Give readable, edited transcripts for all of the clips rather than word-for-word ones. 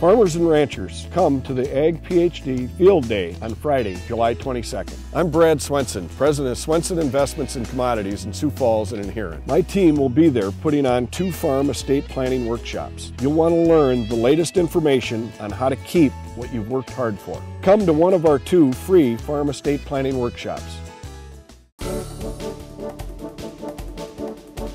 Farmers and ranchers, come to the Ag PhD Field Day on Friday, July 22nd. I'm Brad Swenson, president of Swenson Investments in Commodities in Sioux Falls and Inherent. My team will be there putting on 2 farm estate planning workshops. You'll want to learn the latest information on how to keep what you've worked hard for. Come to one of our 2 free farm estate planning workshops.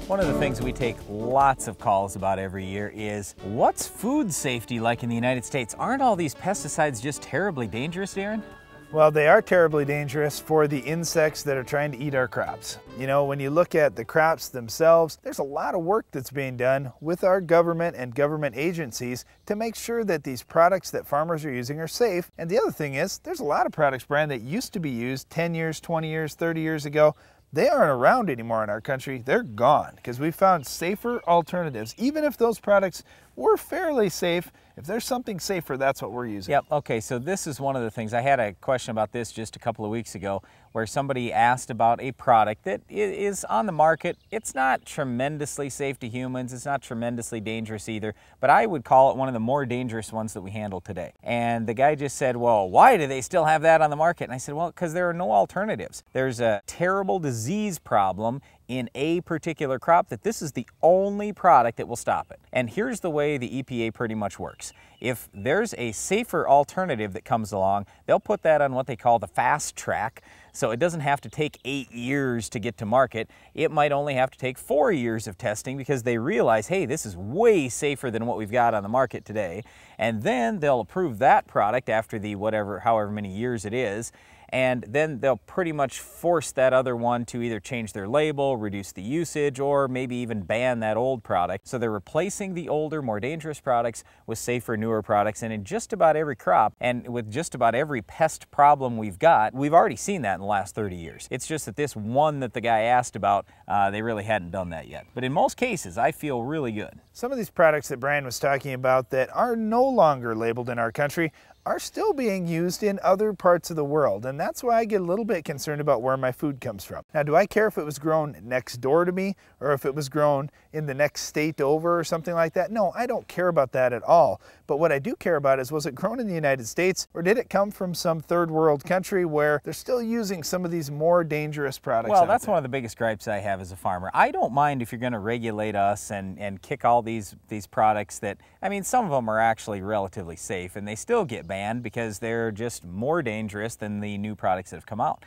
One of the things we take lots of calls about every year is, what's food safety like in the United States? Aren't all these pesticides just terribly dangerous, Darren? Well, they are terribly dangerous for the insects that are trying to eat our crops. You know, when you look at the crops themselves, there's a lot of work that's being done with our government and government agencies to make sure that these products that farmers are using are safe. And the other thing is, there's a lot of products, Brian, that used to be used 10 years, 20 years, 30 years ago. They aren't around anymore in our country. They're gone because we found safer alternatives. Even if those products were fairly safe, if there's something safer, that's what we're using. Yep, okay, so this is one of the things. I had a question about this just a couple of weeks ago where somebody asked about a product that is on the market. It's not tremendously safe to humans. It's not tremendously dangerous either, but I would call it one of the more dangerous ones that we handle today. And the guy just said, well, why do they still have that on the market? And I said, well, because there are no alternatives. There's a terrible disease problem in a particular crop that this is the only product that will stop it. And here's the way the EPA pretty much works. If there's a safer alternative that comes along, they'll put that on what they call the fast track. So it doesn't have to take 8 years to get to market. It might only have to take 4 years of testing because they realize, hey, this is way safer than what we've got on the market today. And then they'll approve that product after the however many years it is. And then they'll pretty much force that other one to either change their label, reduce the usage, or maybe even ban that old product. So they're replacing the older, more dangerous products with safer, newer products. And in just about every crop and with just about every pest problem we've got, we've already seen that in the last 30 years. It's just that this one that the guy asked about, they really hadn't done that yet. But in most cases, I feel really good. Some of these products that Brian was talking about that are no longer labeled in our country are still being used in other parts of the world, and that's why I get a little bit concerned about where my food comes from. Now, do I care if it was grown next door to me or if it was grown in the next state over or something like that? No, I don't care about that at all. But what I do care about is, was it grown in the United States or did it come from some third world country where they're still using some of these more dangerous products? Well, that's one of the biggest gripes I have as a farmer. I don't mind if you're going to regulate us and kick all these products that, I mean, some of them are actually relatively safe and they still get banned because they're just more dangerous than the new products that have come out.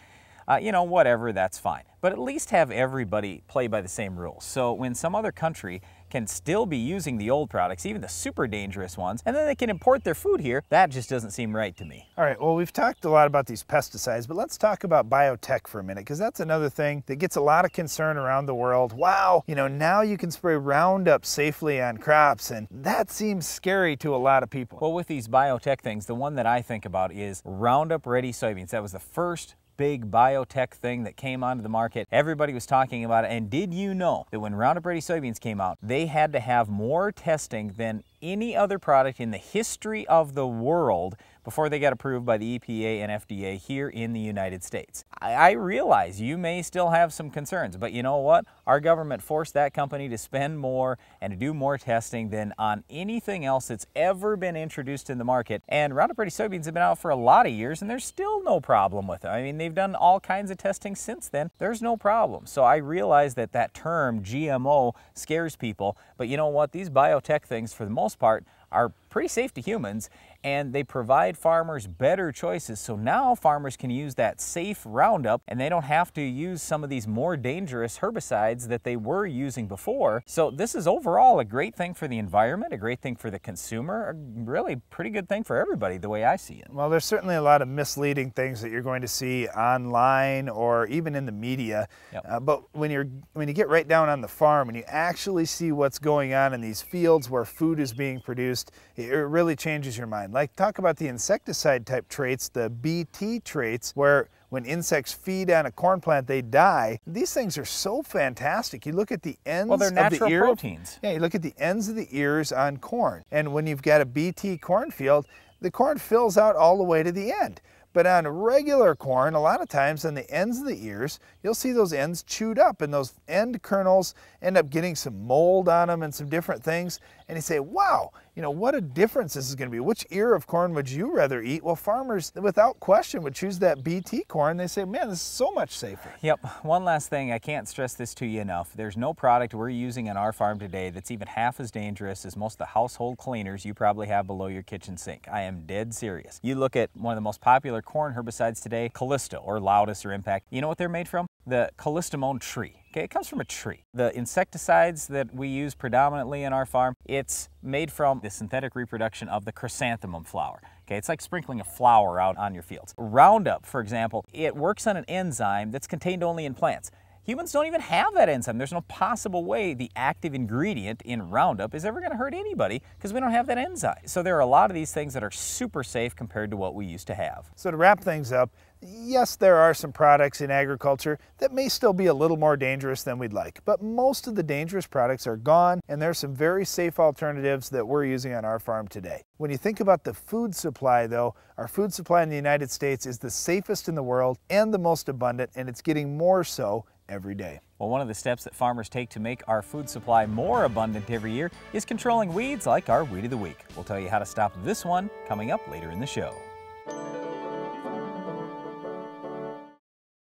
You know, whatever, that's fine. But at least have everybody play by the same rules. So when some other country can still be using the old products, even the super dangerous ones, and then they can import their food here, that just doesn't seem right to me. All right, well, we've talked a lot about these pesticides, but let's talk about biotech for a minute, because that's another thing that gets a lot of concern around the world. Wow, you know, now you can spray Roundup safely on crops, and that seems scary to a lot of people. Well, with these biotech things, the one that I think about is Roundup Ready soybeans. That was the first big biotech thing that came onto the market. Everybody was talking about it. And did you know that when Roundup Ready soybeans came out, they had to have more testing than any other product in the history of the world before they got approved by the EPA and FDA here in the United States. I realize you may still have some concerns, but you know what? Our government forced that company to spend more and to do more testing than on anything else that's ever been introduced in the market. And Roundup Ready soybeans have been out for a lot of years and there's still no problem with it. I mean, they've done all kinds of testing since then. There's no problem. So I realize that that term GMO scares people, but you know what? These biotech things, for the most part, are pretty safe to humans, and they provide farmers better choices. So now farmers can use that safe Roundup and they don't have to use some of these more dangerous herbicides that they were using before. So this is overall a great thing for the environment, a great thing for the consumer, a really pretty good thing for everybody the way I see it. Well, there's certainly a lot of misleading things that you're going to see online or even in the media. Yep. But when you get right down on the farm and you actually see what's going on in these fields where food is being produced, it really changes your mind. Like, talk about the insecticide type traits, the BT traits, where when insects feed on a corn plant, they die. These things are so fantastic. You look at the ends of the ear. Well, they're natural proteins. Yeah, you look at the ends of the ears on corn. And when you've got a BT cornfield, the corn fills out all the way to the end. But on regular corn, a lot of times on the ends of the ears, you'll see those ends chewed up and those end kernels end up getting some mold on them and some different things. And you say, wow, you know, what a difference this is going to be. Which ear of corn would you rather eat? Well, farmers, without question, would choose that BT corn. They say, man, this is so much safer. Yep. One last thing, I can't stress this to you enough. There's no product we're using on our farm today that's even half as dangerous as most of the household cleaners you probably have below your kitchen sink. I am dead serious. You look at one of the most popular corn herbicides today, Callisto or Loudus or Impact. You know what they're made from? The callistemon tree. Okay, it comes from a tree. The insecticides that we use predominantly in our farm, it's made from the synthetic reproduction of the chrysanthemum flower. Okay, it's like sprinkling a flower out on your fields. Roundup, for example, it works on an enzyme that's contained only in plants. Humans don't even have that enzyme. There's no possible way the active ingredient in Roundup is ever going to hurt anybody because we don't have that enzyme. So there are a lot of these things that are super safe compared to what we used to have. So to wrap things up, yes, there are some products in agriculture that may still be a little more dangerous than we'd like, but most of the dangerous products are gone, and there's some very safe alternatives that we're using on our farm today. When you think about the food supply, though, our food supply in the United States is the safest in the world and the most abundant, and it's getting more so every day. Well, one of the steps that farmers take to make our food supply more abundant every year is controlling weeds like our Weed of the Week. We'll tell you how to stop this one coming up later in the show.